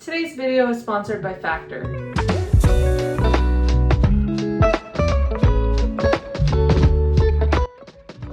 Today's video is sponsored by Factor.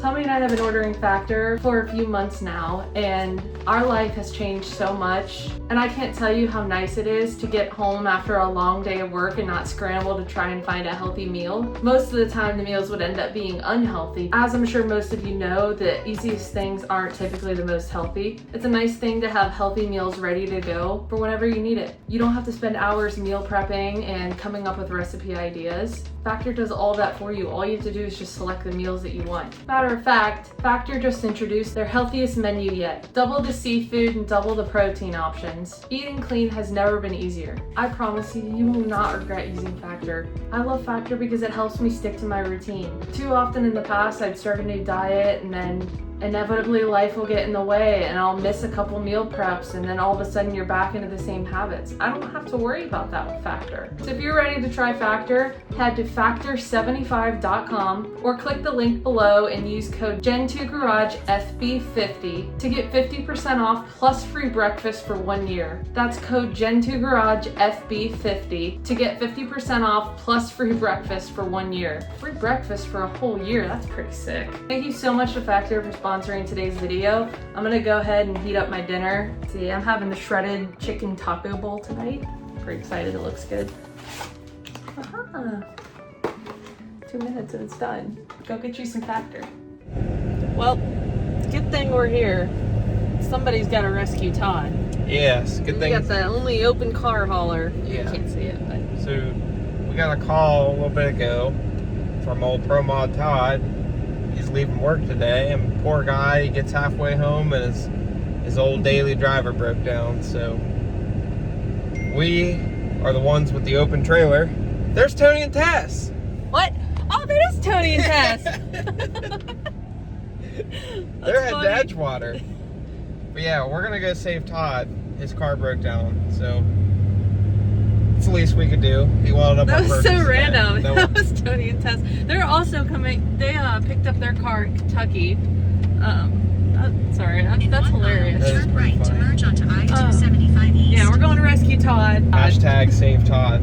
Tommy and I have been ordering Factor for a few months now, and our life has changed so much. And I can't tell you how nice it is to get home after a long day of work and not scramble to try and find a healthy meal. Most of the time the meals would end up being unhealthy. As I'm sure most of you know, the easiest things aren't typically the most healthy. It's a nice thing to have healthy meals ready to go for whenever you need it. You don't have to spend hours meal prepping and coming up with recipe ideas. Factor does all that for you. All you have to do is just select the meals that you want. Matter of fact, Factor just introduced their healthiest menu yet. Double the seafood and double the protein options. Eating clean has never been easier. I promise you, you will not regret using Factor. I love Factor because it helps me stick to my routine. Too often in the past, I'd start a new diet and then inevitably life will get in the way and I'll miss a couple meal preps, and then all of a sudden you're back into the same habits. I don't have to worry about that with Factor. So if you're ready to try Factor, head to factor75.com or click the link below and use code Gen2GarageFB50 to get 50% off plus free breakfast for 1 year. That's code Gen2GarageFB50 to get 50% off plus free breakfast for 1 year. Free breakfast for a whole year, that's pretty sick. Thank you so much to Factor for sponsoring today's video. I'm gonna go ahead and heat up my dinner. See, I'm having the shredded chicken taco bowl tonight. Pretty excited, it looks good. Aha. 2 minutes and it's done. Go get you some Factor. Well, good thing we're here. Somebody's gotta rescue Todd. Yes, good thing. We got the only open car hauler. Yeah. You can't see it, but. So, we got a call a little bit ago from old Pro Mod Todd. He's leaving work today, and poor guy, he gets halfway home and his old daily driver broke down. So we are the ones with the open trailer. There's Tony and Tess. What? Oh, there is Tony and Tess. They're heading to Edgewater. But yeah, we're gonna go save Todd. His car broke down, so it's the least we could do. He welded up. That was so random. No, that was Tony and Tess. They're also coming. They picked up their car in Kentucky. Sorry, that's hilarious. Turn right to merge onto I-275 East. Yeah, we're going to rescue Todd. Hashtag save Todd.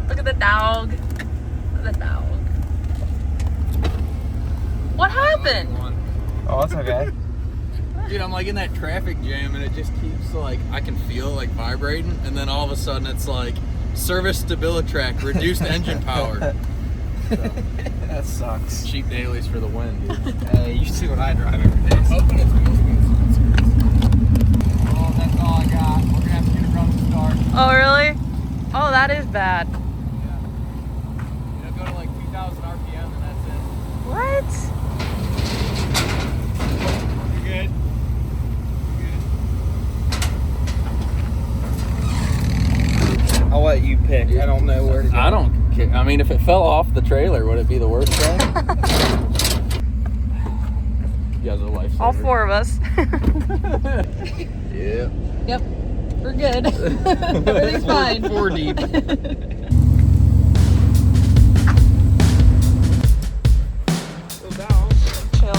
Look at the dog. Look at the dog. What happened? Oh, it's okay. Dude, I'm like in that traffic jam and it just keeps like, I can feel like vibrating, and then all of a sudden it's like, service StabiliTrak, reduced engine power. So, that sucks. cheap dailies for the win, dude. Hey, you see what I drive every day. So. Oh, that's all I got. We're gonna have to get it run to start. Oh, really? Oh, that is bad. Yeah. It'll go to like 2,000 RPM and that's it. What? You're good. I'll let you pick. I don't know where to go. I don't care. I mean, if it fell off the trailer, would it be the worst thing? You guys are lifesavers. All four of us. Yeah. Yep. We're good. Everything's fine. 4 deep. Chill.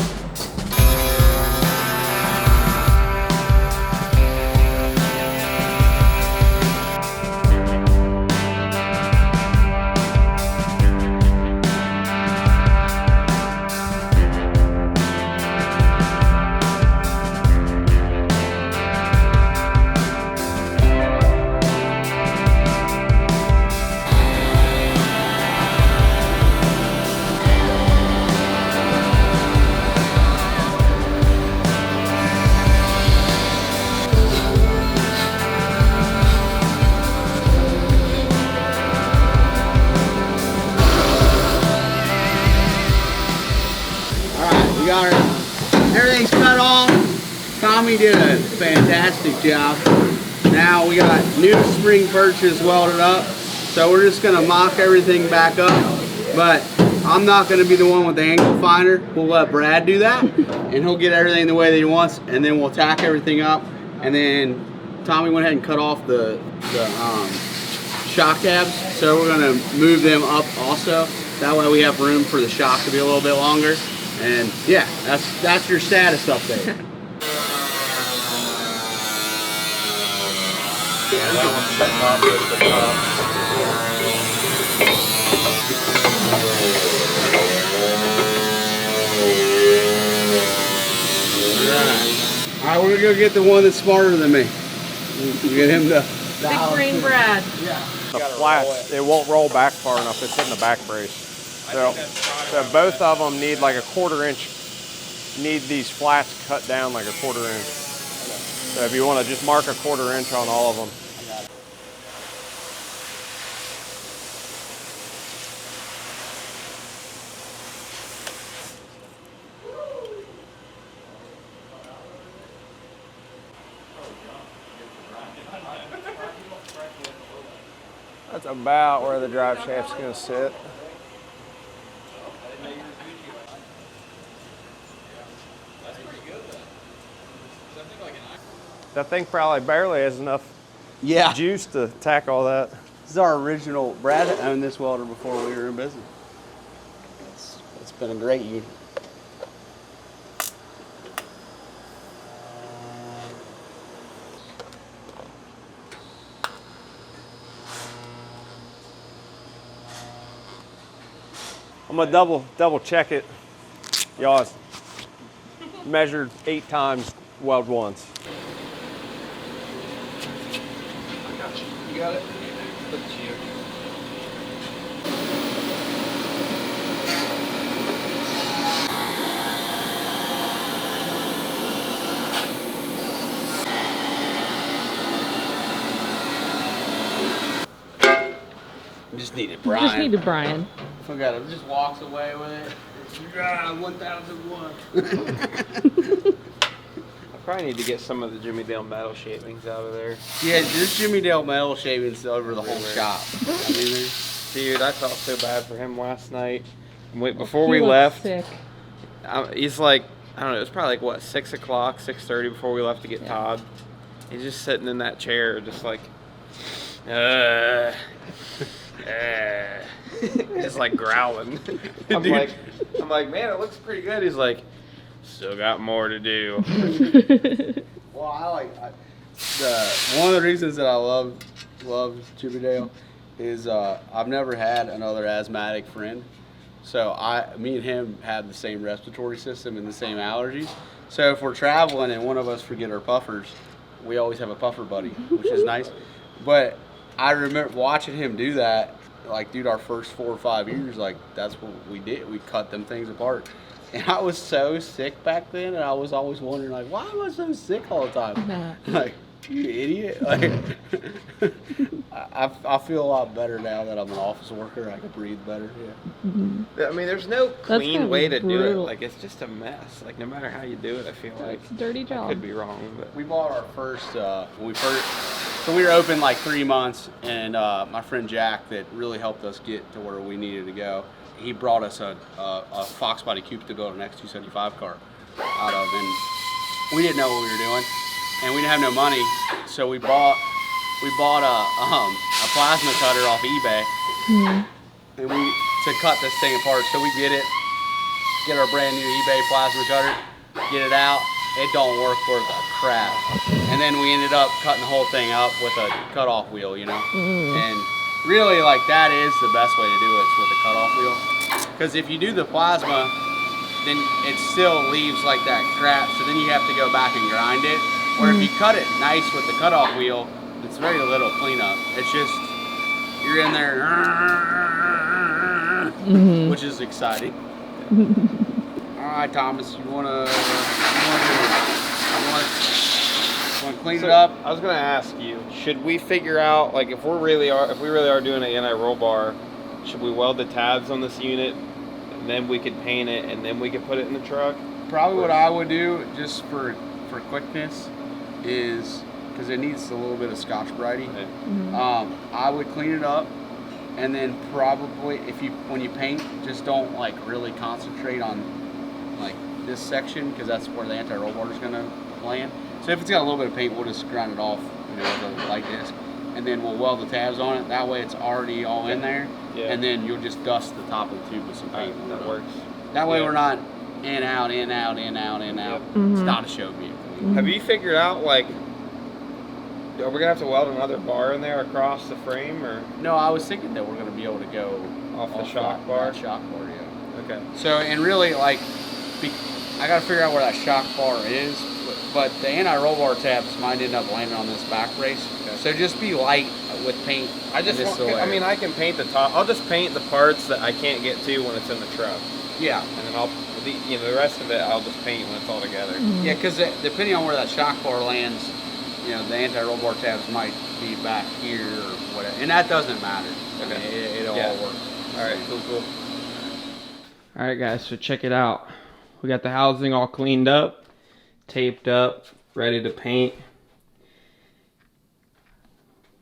Everything's cut off. Tommy did a fantastic job. Now we got new spring perches welded up. So we're just gonna mock everything back up. But I'm not gonna be the one with the angle finder. We'll let Brad do that. And he'll get everything the way that he wants. And then we'll tack everything up. And then Tommy went ahead and cut off the shock tabs. So we're gonna move them up also. That way we have room for the shock to be a little bit longer. And yeah, that's your status update. Yeah, that one's setting off with the All right, we're gonna go get the one that's smarter than me. We'll get him to. Big Green Brad. The flats, it won't roll back far enough. It's in the back brace. So both of them need like a 1/4 inch. Need these flats cut down like a 1/4 inch. So if you want to just mark a 1/4 inch on all of them. That's about where the drive shaft's going to sit. That thing probably barely has enough juice to tackle that. This is our original. Brad owned this welder before we were in business. It's been a great unit. I'm gonna double check it. Y'all measured 8 times, weld once. I got you. You got it? Look at you. Just needed Brian. Just needed Brian. Forgot him. Just walks away with it. 1001. I probably need to get some of the Jimmy Dale metal shavings out of there. Yeah, there's Jimmy Dale metal shavings over the whole shop. I mean, Dude, I felt so bad for him last night. Before He we looks left, sick. he's like, I don't know, it was probably like, what, 6 o'clock, 6:30 before we left to get Todd. He's just sitting in that chair, just like, just like growling. I'm like, man, it looks pretty good. He's like, still got more to do. well, one of the reasons that I love Jimmy Dale is I've never had another asthmatic friend. So me and him have the same respiratory system and the same allergies. So if we're traveling and one of us forget our puffers, we always have a puffer buddy, which is nice. But I remember watching him do that, like, dude, our first 4 or 5 years, like, that's what we did. We cut them things apart. And I was so sick back then, and I was always wondering, like, why am I so sick all the time? Nah. Like, you idiot. Like, I feel a lot better now that I'm an office worker. I can breathe better. Yeah. I mean, there's no clean gotta way be to do it. brutal. Like, it's just a mess. Like, no matter how you do it, I feel like It's a dirty I job. could be wrong, but We bought our first, so we were open like 3 months, and my friend Jack that really helped us get to where we needed to go, he brought us a Fox body coupe to build an X275 car out of, and we didn't know what we were doing, and we didn't have no money, so we bought a plasma cutter off eBay, and to cut this thing apart. So we get our brand new eBay plasma cutter, get it out. It don't work worth a crap. And then we ended up cutting the whole thing up with a cutoff wheel, you know? And really, like, that is the best way to do it, is with a cutoff wheel. Because if you do the plasma, then it still leaves like that crap, so then you have to go back and grind it. Or if you cut it nice with the cutoff wheel, it's very little cleanup. It's just, you're in there, which is exciting. All right, Thomas, you wanna clean it up? I was gonna ask you, should we figure out, like, if we really are doing an anti-roll bar, should we weld the tabs on this unit, and then we could paint it, and then we could put it in the truck? Probably what I would do, just for quickness, is, because it needs a little bit of Scotch-Brite. I would clean it up, and then probably, when you paint, just don't, like, really concentrate on, like, this section, because that's where the anti-roll bar is gonna land. So if it's got a little bit of paint, we'll just grind it off, with a light disc, and then we'll weld the tabs on it. That way it's already all in there, and then you'll just dust the top of the tube with some paint. That works. That way we're not in, out, in, out, in, out, in, out. Mhm. It's not a show vehicle. Have you figured out, like, are we gonna have to weld another bar in there across the frame, or No, I was thinking that we're gonna be able to go off the shock bar? that shock bar, yeah. Okay. So, and really, like, I gotta figure out where that shock bar is, but the anti-roll bar tabs might end up landing on this back brace. Okay. So just be light with paint. I just in this want, little I mean, area. I can paint the top. I'll just paint the parts that I can't get to when it's in the truck, Yeah. and then the rest of it I'll just paint when it's all together. Yeah, because depending on where that shock bar lands, you know, the anti-roll bar tabs might be back here or whatever, and that doesn't matter. Okay. I mean, it'll Yeah. all work. All right, cool. All right, guys, so check it out. We got the housing all cleaned up, taped up, ready to paint.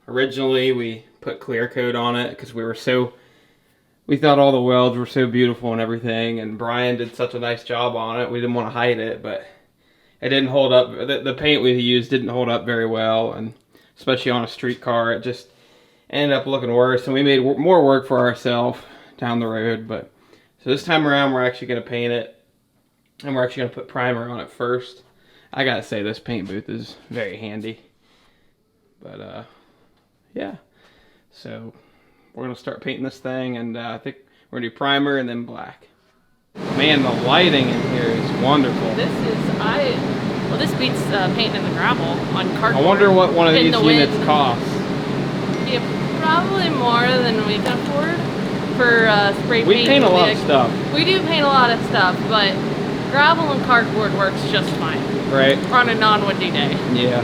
Originally, we put clear coat on it because we thought all the welds were so beautiful and everything, and Brian did such a nice job on it. We didn't want to hide it, but it didn't hold up. The paint we used didn't hold up very well, and especially on a street car, it just ended up looking worse, and we made more work for ourselves down the road. But so this time around, we're actually going to paint it, and we're actually going to put primer on it first. I gotta say, this paint booth is very handy. But yeah, so we're gonna start painting this thing, and I think we're gonna do primer and then black. Man, the lighting in here is wonderful. This beats painting in the gravel on cardboard. I wonder what one of in these the units wind. costs. Yeah, probably more than we can afford for spray paint. We paint a lot of stuff, We do paint a lot of stuff, but gravel and cardboard works just fine right? on a non-windy day. Yeah.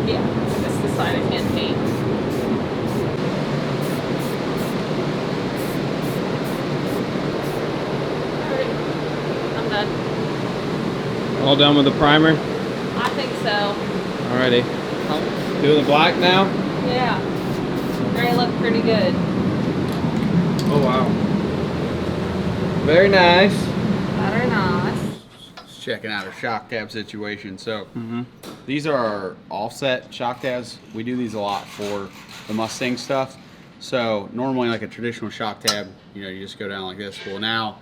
Yeah, this is the side I can't paint. Alright, I'm done. All done with the primer? I think so. Alrighty. Doing the black now? Yeah. They look pretty good. Oh wow. Very nice. Very nice. Just checking out our shock tab situation. So these are our offset shock tabs. We do these a lot for the Mustang stuff. So normally, like a traditional shock tab, you know, you just go down like this. Well, now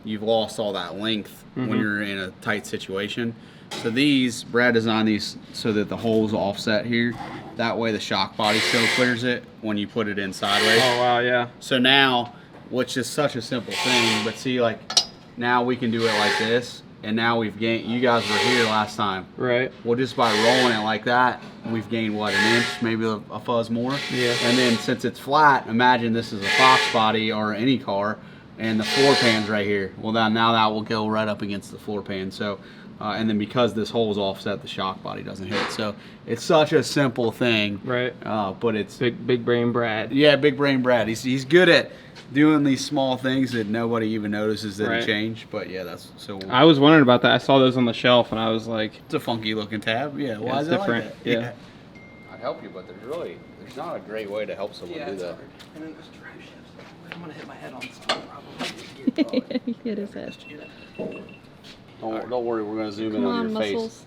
you've lost all that length when you're in a tight situation. So these, Brad designed these so that the holes offset here. That way the shock body still clears it when you put it in sideways. Oh wow, yeah. So now, which is such a simple thing, but see, like, now we can do it like this, and now we've gained, you guys were here last time. Right. Well, just by rolling it like that, we've gained, what, an inch, maybe a fuzz more? Yeah. And then since it's flat, imagine this is a Fox body or any car, and the floor pan's right here. Well, now that will go right up against the floor pan. So, and then because this hole is offset, the shock body doesn't hit. So it's such a simple thing. Right. But it's Big brain Brad. yeah, big brain Brad. He's good at doing these small things that nobody even notices that Right. have changed. But yeah, that's so. I was wondering about that. I saw those on the shelf, and I was like, It's a funky looking tab. Yeah, why it's is it different. like that? Yeah. I'd help you, but there's not a great way to help someone do that. And then this drive shaft. I'm gonna hit my head on something probably. He hit his head. Don't worry, we're gonna zoom in Come on on, your muscles.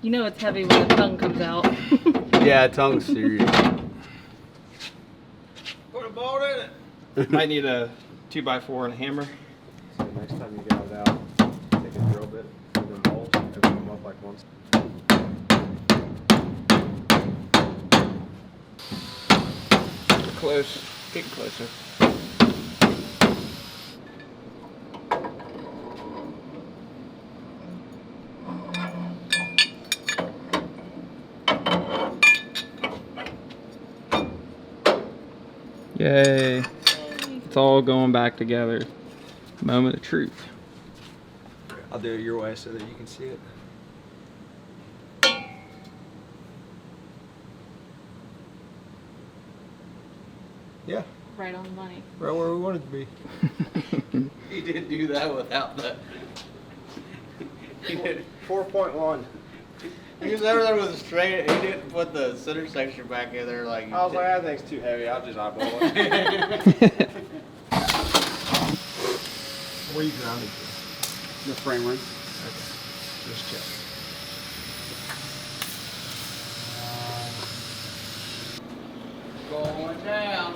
You know it's heavy when the tongue comes out. face. Yeah, tongue's serious. Put a bolt in it. Might need a 2x4 and a hammer. So next time you get it out, take a drill bit, put in holes, open them up like once. Close. Getting closer. Yay. It's all going back together. Moment of truth. I'll do it your way so that you can see it. Yeah, Right on the money. right where we want it to be. He didn't do that without the. He did. 4.1. He was over there with a straight. He didn't put the center section back in there like. I was like, I think it's too heavy. I'll just eyeball it. Where you grounded to? The frame ring. Just check. Going down.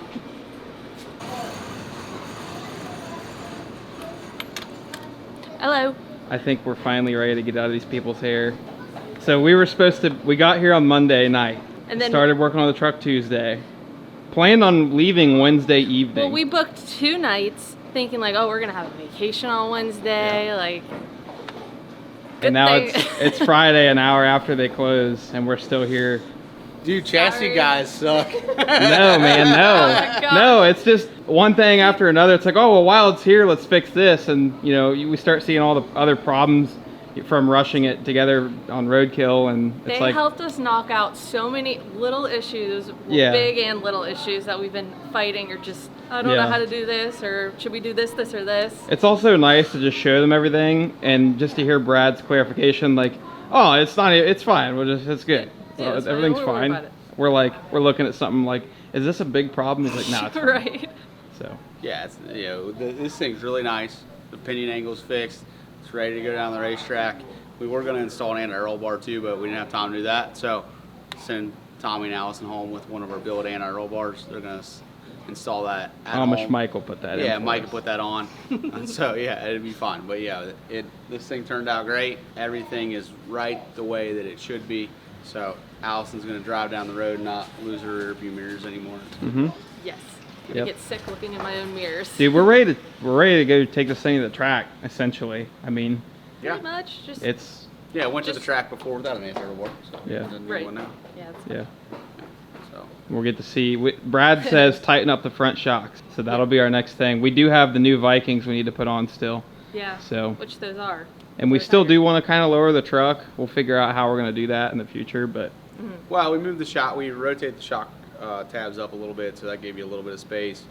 Hello. I think we're finally ready to get out of these people's hair. So we got here on Monday night. And then started working on the truck Tuesday. Planned on leaving Wednesday evening. Well, we booked 2 nights thinking like, oh, we're gonna have a vacation on Wednesday, like. And now it's Friday, an hour after they close, and we're still here. Dude, chassis guys suck. No, man, Oh my God. no. It's just one thing after another. It's like, oh, well, while it's here, let's fix this. And, you know, we start seeing all the other problems from rushing it together on roadkill. And it's They like, helped us knock out so many little issues, Yeah. big and little issues that we've been fighting, or just, I don't know Yeah. how to do this, or should we do this, or this? it's also nice to just show them everything and just to hear Brad's clarification, like, oh, it's fine. It's good. Yeah, it's fine. Everything's Don't worry fine. about it. We're looking at something like, is this a big problem? He's like, nah, it's fine. Right. So, Yeah, it's, you know, this thing's really nice. The pinion angle's fixed. It's ready to go down the racetrack. We were going to install an anti-roll bar too, but we didn't have time to do that. So send Tommy and Allison home with one of our built anti-roll bars. They're going to install that at Amish home. Mike will put that in. Yeah, for Mike us. will put that on. And so yeah, it'd be fun. But yeah, this thing turned out great. Everything is right the way that it should be. So Allison's going to drive down the road and not lose her rear view mirrors anymore. Mm-hmm. Yes. I'm gonna Yep. get sick looking in my own mirrors. Dude, we're ready to go take this thing to the track, essentially. I mean, Yeah. Pretty much. Just it's, Yeah, went to the Just- track before without an anti-roll bar. So Yeah. doesn't need Right. one now. yeah. It's yeah. So We'll get to see. Brad says tighten up the front shocks, so that'll be our next thing. We do have the new Vikings we need to put on still, Yeah. so, Which those are. and we They're still tighter. do want to kind of lower the truck. We'll figure out how we're going to do that in the future, but well, we moved the shock. We rotate the shock tabs up a little bit, so that gave you a little bit of space.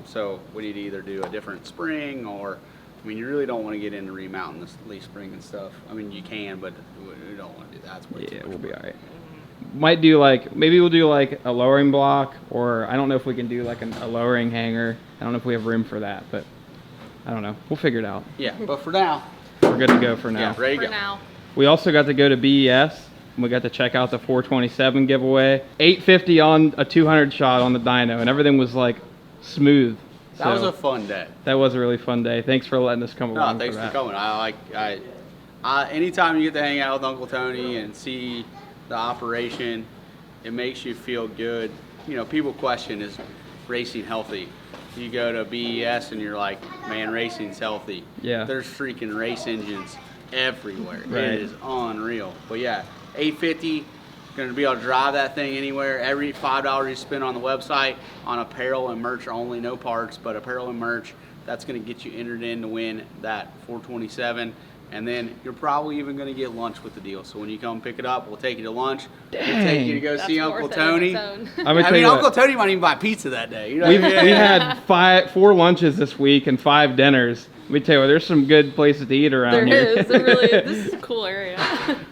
So we need to either do a different spring, or I mean, you really don't want to get into remounting this leaf spring and stuff. I mean, you can, but we don't want to do that. It's way too yeah, much we'll be work. all right. Might do maybe we'll do a lowering block, or I don't know if we can do a lowering hanger. I don't know if we have room for that, but I don't know. We'll figure it out. Yeah, but for now, We're good to go for now. yeah, ready to For go. now. We also got to go to BES. And we got to check out the 427 giveaway. 850 on a 200 shot on the dyno, and everything was like smooth. That was So, a fun day. that was a really fun day. Thanks for letting us come No, along. thanks for for that. coming. Anytime you get to hang out with Uncle Tony and see the operation, it makes you feel good. You know, people question, is racing healthy? You go to BES and you're like, man, racing's healthy. Yeah. There's freaking race engines everywhere. Right. It is unreal. But yeah, 850, going to be able to drive that thing anywhere. Every $5 you spend on the website on apparel and merch only, no parts, but apparel and merch, that's going to get you entered in to win that 427. And then you're probably even going to get lunch with the deal. So when you come pick it up, we'll take you to lunch. We'll take you to go That's see Uncle worth it on Tony. its own. I'm gonna I tell mean, you Uncle what, Tony might even buy pizza that day. You know we what I mean? had 4 lunches this week and 5 dinners. Let me tell you, there's some good places to eat around There here. is. It really is. This is a cool area.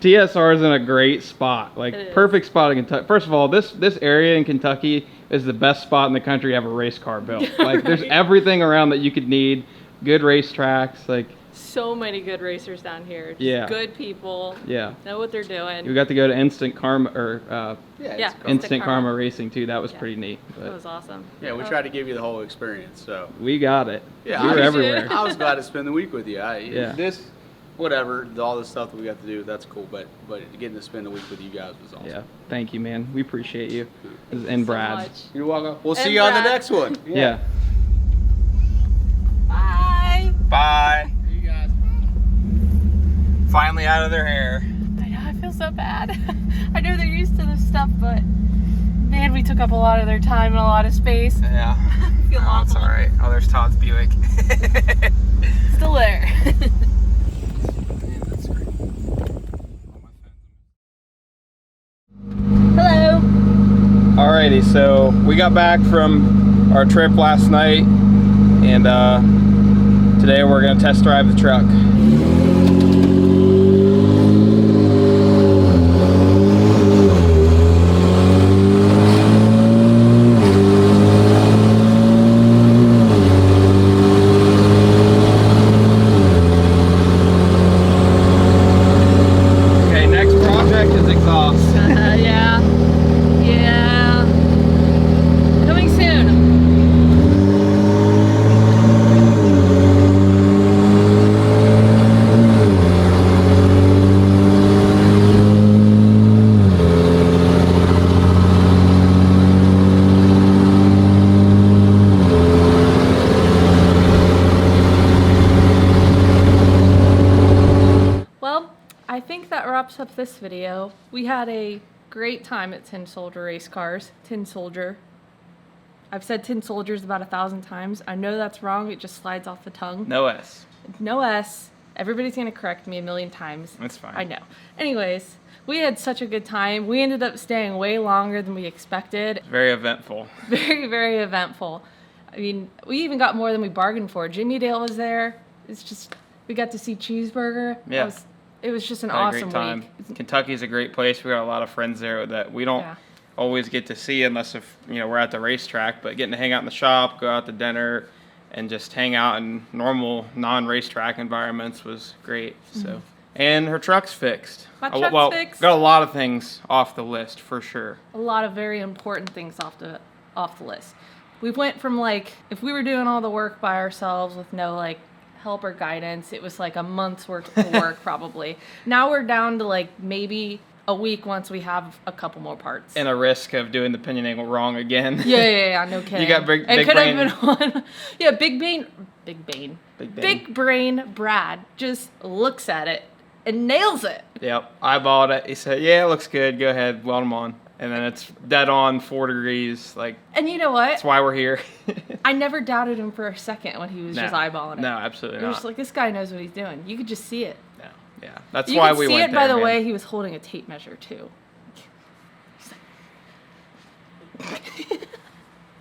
TSR is in a great spot, like It is. perfect spot in Kentucky. First of all, this area in Kentucky is the best spot in the country to have a race car built. Like there's Right. everything around that you could need. Good race tracks, like So many good racers down here. Just Yeah. Good people. yeah. Know what they're doing. We got to go to Instant Karma or Yeah. Instant Karma Racing too. That was Yeah. pretty neat. That But was awesome. Yeah, we tried to give you the whole experience. So we got it. yeah, we were I was- everywhere. I was glad to spend the week with you. Yeah. This, whatever, all the stuff that we got to do, that's cool. But getting to spend the week with you guys was awesome. Yeah. Thank you, man. We appreciate you. And So Brad. much. You're welcome. We'll see And you on the Brad. next one. Yeah. Bye. Bye. See you guys. Finally out of their hair. I know. I feel so bad. I know they're used to this stuff, but man, we took up a lot of their time and a lot of space. Yeah. I feel Oh, it's awful. alright. Oh, there's Todd's Buick. Still there. Hello. Alrighty, so we got back from our trip last night, and today we're gonna test drive the truck. I think that wraps up this video. We had a great time at Tin Soldier Race Cars. Tin Soldier. I've said Tin Soldiers about 1,000 times. I know that's wrong. It just slides off the tongue. No S. No S. Everybody's going to correct me a million times. That's fine. I know. Anyways, we had such a good time. We ended up staying way longer than we expected. Very eventful. Very, very eventful. I mean, we even got more than we bargained for. Jimmy Dale was there. It's just, we got to see Cheeseburger. Yeah. It was just an Had a awesome great time. week. Kentucky's a great place. We got a lot of friends there that we don't Yeah. always get to see unless if we're at the racetrack. But getting to hang out in the shop, go out to dinner, and just hang out in normal non-racetrack environments was great. So, and her truck's fixed. My truck's well, fixed. got a lot of things off the list for sure. A lot of very important things off the list. We went from like, if we were doing all the work by ourselves with no like help or guidance, it was like a month's worth of work probably. Now we're down to like maybe a week once we have a couple more parts. And a risk of doing the pinion angle wrong again. Yeah, no kidding. You got big it could brain. have been one. Yeah, Big Brain Brad just looks at it and nails it. Yep, eyeballed it. He said, "Yeah, it looks good. Go ahead, weld them on." And then it's dead on 4 degrees. Like, And you know what? that's why we're here. I never doubted him for a second when he was just eyeballing it. No, absolutely I was not. just like, this guy knows what he's doing. You could just see it. No, yeah, that's You why could we see went it by there, the man. way he was holding a tape measure too.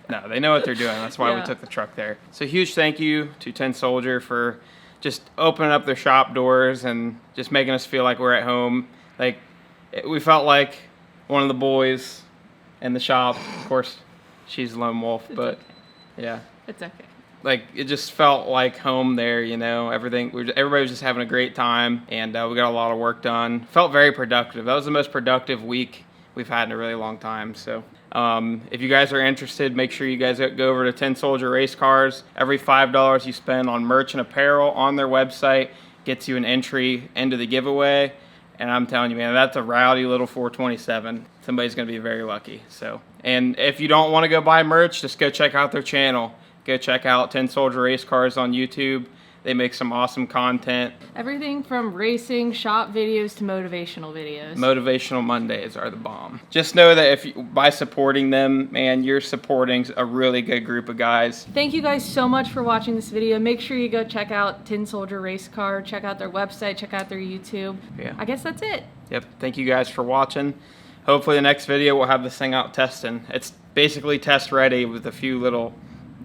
No, they know what they're doing. That's why we Yeah. took the truck there. So huge thank you to Tin Soldier for just opening up their shop doors and just making us feel like we're at home. Like, we felt like one of the boys in the shop. Of course, she's a lone wolf, but okay. yeah. It's okay. Like, it just felt like home there, everybody was just having a great time, and we got a lot of work done. Felt very productive. That was the most productive week we've had in a really long time. So if you guys are interested, make sure you guys go over to Tin Soldier Race Cars. Every $5 you spend on merch and apparel on their website gets you an entry into the giveaway. And I'm telling you, man, that's a rowdy little 427. Somebody's going to be very lucky. So, and if you don't want to go buy merch, just go check out their channel. Go check out Tin Soldier Race Cars on YouTube. They make some awesome content. Everything from racing, shop videos to motivational videos. Motivational Mondays are the bomb. Just know that by supporting them, man, you're supporting a really good group of guys. Thank you guys so much for watching this video. Make sure you go check out Tin Soldier Race Car, check out their website, check out their YouTube. Yeah. I guess that's it. Yep. Thank you guys for watching. Hopefully the next video we'll have this thing out testing. It's basically test ready with a few little,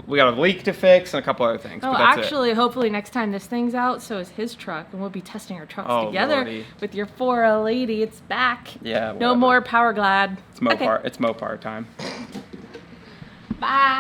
we got a leak to fix and a couple other things. Oh, but that's actually, hopefully next time this thing's out, so is his truck, and we'll be testing our trucks Oh, together Lordy. with your 4L80. It's back. Yeah, No whatever. more Power Glad. It's Mopar time. Bye.